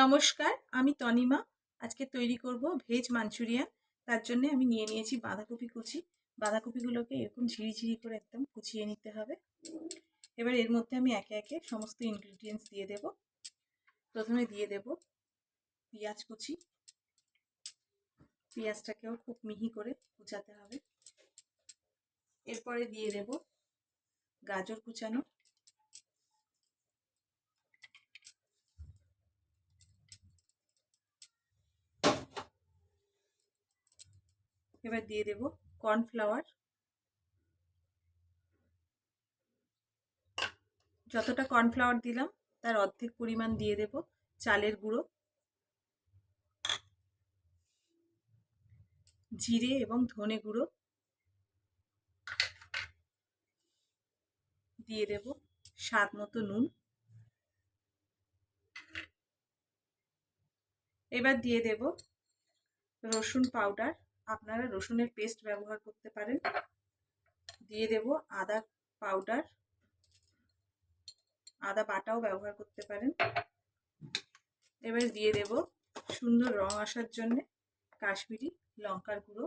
নমস্কার, আমি তনিমা। আজকে তৈরি করব ভেজ মাঞ্চুরিয়ান। তার জন্য আমি নিয়ে নিয়েছি বাঁধাকপি কুচি। বাঁধাকপিগুলোকে এরকম ঝিরি করে একদম কুচিয়ে নিতে হবে। এবার এর মধ্যে আমি একে একে সমস্ত ইনগ্রিডিয়েন্টস দিয়ে দেব। প্রথমে দিয়ে দেব পেঁয়াজ কুচি। পেঁয়াজটাকেও খুব মিহি করে কুচাতে হবে। এরপরে দিয়ে দেব গাজর কুচানো। এবার দিয়ে দেব কর্নফ্লাওয়ার। যতটা কর্নফ্লাওয়ার দিলাম তার অর্ধেক পরিমাণ দিয়ে দেব চালের গুঁড়ো, জিরে এবং ধনে গুঁড়ো, দিয়ে দেব স্বাদ মতো নুন। এবার দিয়ে দেব রসুন পাউডার। আপনারা রসুনের পেস্ট ব্যবহার করতে পারেন। দিয়ে দেব আদা পাউডার, আদা বাটাও ব্যবহার করতে পারেন। এবার দিয়ে দেব সুন্দর রং আসার জন্য কাশ্মীরি লঙ্কার গুঁড়ো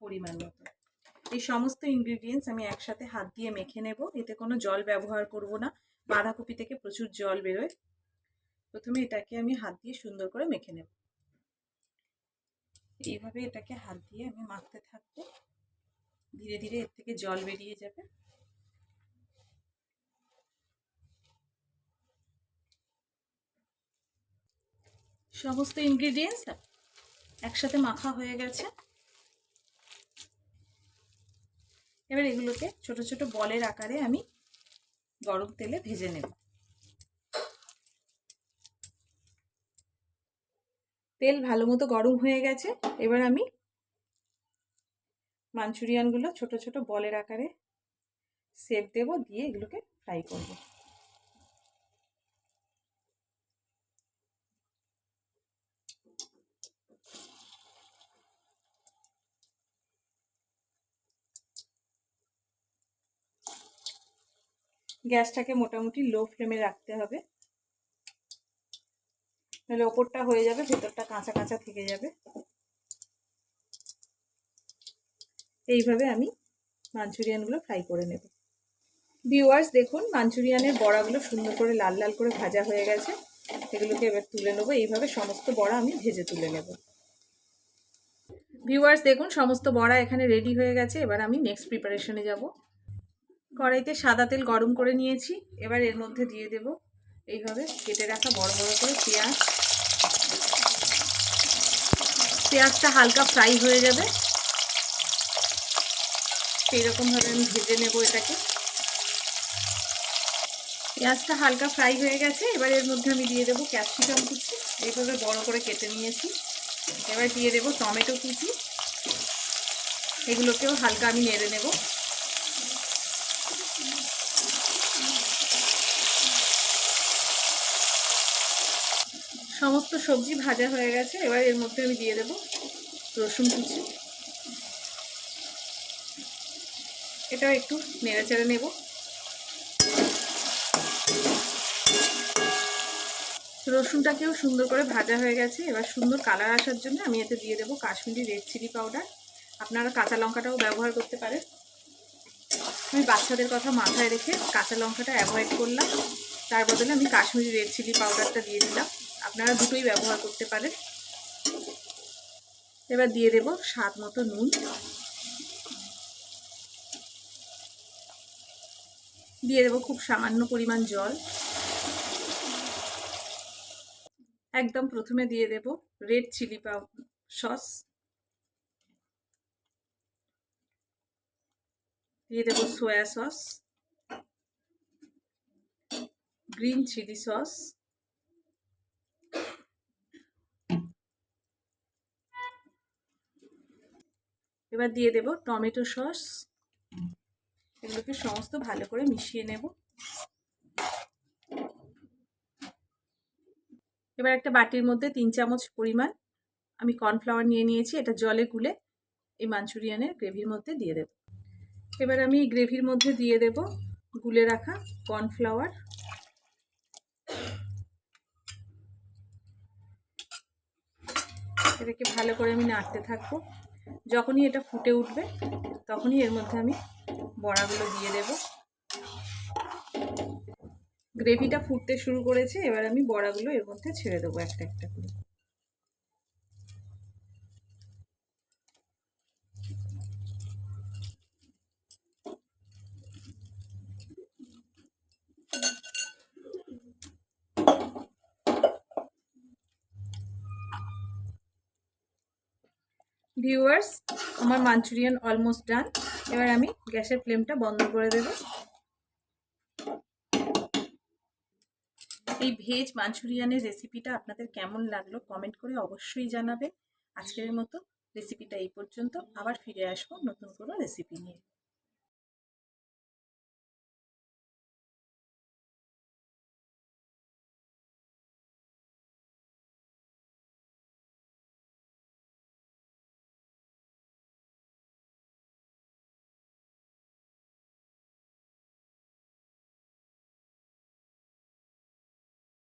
পরিমাণ মতো। এই সমস্ত ইনগ্রিডিয়েন্টস আমি একসাথে হাত দিয়ে মেখে নেব। এতে কোনো জল ব্যবহার করব না, বাঁধাকপি থেকে প্রচুর জল বেরোয়। প্রথমে এটাকে আমি হাত দিয়ে সুন্দর করে মেখে নেব। এইভাবে এটাকে হাত দিয়ে আমি মাখতে থাকবো। ধীরে ধীরে এর থেকে জল বেরিয়ে যাবে। সমস্ত ইনগ্রিডিয়েন্টস একসাথে মাখা হয়ে গেছে। এবার এগুলোকে ছোট ছোট বলের আকারে আমি গরম তেলে ভেজে নেব। তেল ভালো মতো গরম হয়ে গেছে। এবার আমি মাঞ্চুরিয়ানগুলো ছোট ছোট বলের আকারে শেপ দেব, দিয়ে এগুলোকে ফ্রাই করব। গ্যাসটাকে মোটামুটি লো ফ্লেমে রাখতে হবে, নাহলে ওপরটা হয়ে যাবে, ভেতরটা কাঁচা কাঁচা থেকে যাবে। এইভাবে আমি মাঞ্চুরিয়ানগুলো ফ্রাই করে নেব। ভিউয়ার্স দেখুন, মাঞ্চুরিয়ানের বড়াগুলো সুন্দর করে লাল লাল করে ভাজা হয়ে গেছে। এগুলোকে এবার তুলে নেবো। এইভাবে সমস্ত বড়া আমি ভেজে তুলে নেব। ভিউয়ার্স দেখুন, সমস্ত বড়া এখানে রেডি হয়ে গেছে। এবার আমি নেক্সট প্রিপারেশনে যাব। কড়াইতে সাদা তেল গরম করে নিয়েছি। এবার এর মধ্যে দিয়ে দেব এইভাবে কেটে রাখা বড় বড় করে পেঁয়াজ। পেঁয়াজটা হালকা ফ্রাই হয়ে যাবে, সেইরকমভাবে আমি ভেজে নেব এটাকে। পেঁয়াজটা হালকা ফ্রাই হয়ে গেছে। এবার এর মধ্যে আমি দিয়ে দেবো ক্যাপসিকাম কুচি, এইভাবে বড় করে কেটে নিয়েছি। এবার দিয়ে দেবো টমেটো কুচি। এগুলোকেও হালকা আমি নেড়ে নেব। সমস্ত সবজি ভাজা হয়ে গেছে। এবার এর মধ্যে আমি দিয়ে দেব রসুন কুচি। এটাও একটু নেড়ে চেড়ে নেব। রসুনটাকেও সুন্দর করে ভাজা হয়ে গেছে। এবার সুন্দর কালার আসার জন্য আমি এতে দিয়ে দেবো কাশ্মীরি রেড চিলি পাউডার। আপনারা কাঁচা লঙ্কাটাও ব্যবহার করতে পারেন। আমি বাচ্চাদের কথা মাথায় রেখে কাঁচা লঙ্কাটা অ্যাভয়েড করলাম, তার বদলে আমি কাশ্মীরি রেড চিলি পাউডারটা দিয়ে দিলাম। আপনারা দুটোই ব্যবহার করতে পারেন। এবার দিয়ে দেব স্বাদ মতো নুন, দিয়ে দেবো খুব সামান্য পরিমাণ জল। একদম প্রথমে দিয়ে দেব রেড চিলি সস, দিয়ে দেব soya sauce, green chilli sauce, এবার দিয়ে দেব টমেটো সস। এগুলোকে সমস্ত ভালো করে মিশিয়ে নেব। এবার একটা বাটির মধ্যে 3 চামচ পরিমাণ আমি কর্নফ্লাওয়ার নিয়ে নিয়েছি। এটা জলে গুলে এই মাঞ্চুরিয়ানের গ্রেভির মধ্যে দিয়ে দেব। এবার আমি এই গ্রেভির মধ্যে দিয়ে দেব গুলে রাখা কর্নফ্লাওয়ার। এটাকে ভালো করে আমি নাড়তে থাকবো। যখনই এটা ফুটে উঠবে তখনই এর মধ্যে আমি বড়াগুলো দিয়ে দেব। গ্রেভিটা ফুটতে শুরু করেছে, এবার আমি বড়াগুলো এর মধ্যে ছেড়ে দেবো একটা একটা করে। ভিউয়ার্স, আমার মাঞ্চুরিয়ান অলমোস্ট ডান। এবার আমি গ্যাসের ফ্লেমটা বন্ধ করে দেব। এই ভেজ মাঞ্চুরিয়ানের রেসিপিটা আপনাদের কেমন লাগলো কমেন্ট করে অবশ্যই জানাবেন। আজকের মতো রেসিপিটা এই পর্যন্ত, আবার ফিরে আসবো নতুন কোনো রেসিপি নিয়ে।